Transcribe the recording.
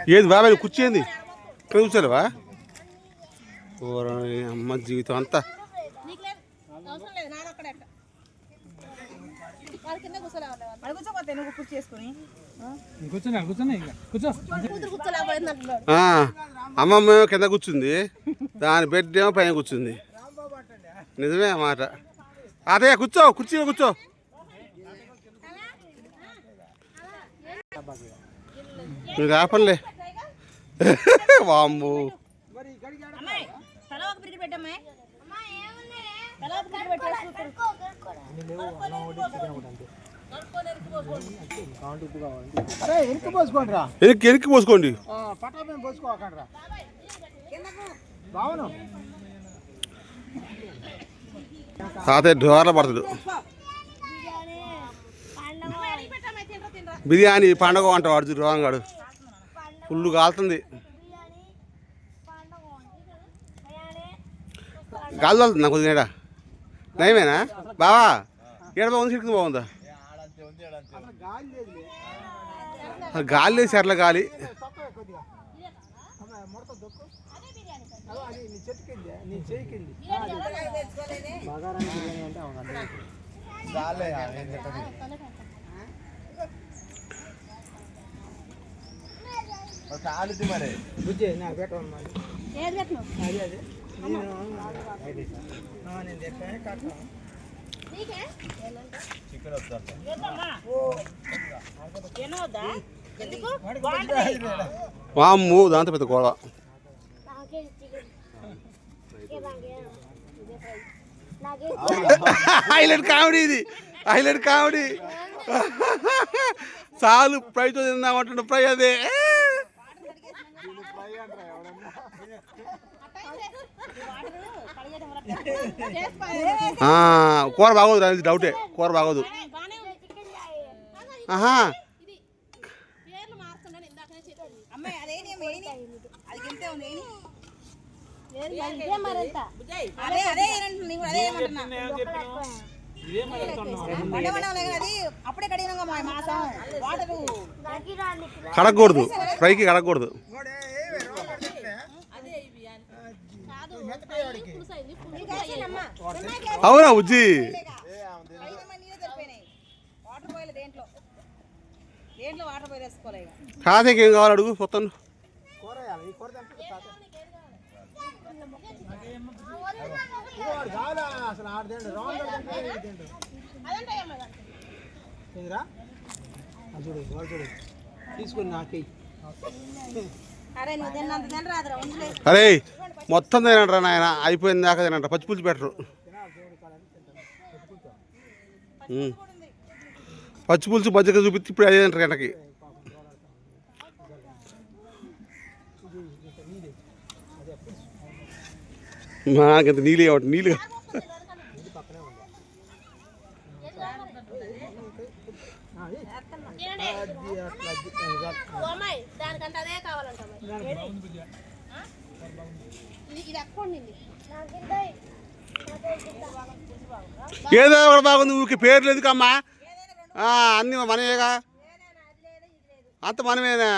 ఏది బాబాయ్ కూర్చేంది ఇక్కడ కూర్చోలేవా అమ్మ జీవితం అంతా అమ్మమ్మ కింద కూర్చుంది దాని బెడ్ ఏమో పైన కూర్చుంది నిజమే మాట అదే కూర్చో కుర్చీలో కూర్చో నీకు ఆపలే వామ్ము ఎనికి పోసుకోండి తాతయ్య డోర్లో పడతాడు బిర్యానీ పండగ అంట వాడు రోహంగాడు ఫుల్ కాలుతుంది గాలి తోలుతుందా కొద్దిగా నయమేనా బావా ఏడ బాగుంది చిడుకుంది బాగుందా గాలి లేదు సర్ల గాలి మరి వామ్ము దాంతో పెద్ద గోడ హైలైట్ కామెడీ ఇది హైలైట్ కామెడీ చాలు ఫ్రైతో తిందామంటుండే ఫ్రై అదే కూర బాగోదు అనేది డౌటే కూర బాగోదు ఆహా కడగకూడదు ఫ్రైకి కడగకూడదు అవునా బుజ్జి కాదేకి ఏం కావాలి అడుగు మొత్తం అరే మొత్తం తినంటారా నాయన అయిపోయింది దాకా తినంట పచ్చి పులుసు పెట్టరు పచ్చి పులుసు మజ్జిగ చూపిస్తే ఇప్పుడు అదే తింటారు గంటకి మాకంత నీళ్ళు కాబట్టి నీళ్ళు ఏదో ఒకటి బాగుంది ఊరికి పేర్లు ఎందుకమ్మా అన్నీ మనమేగా అంత మనమేనా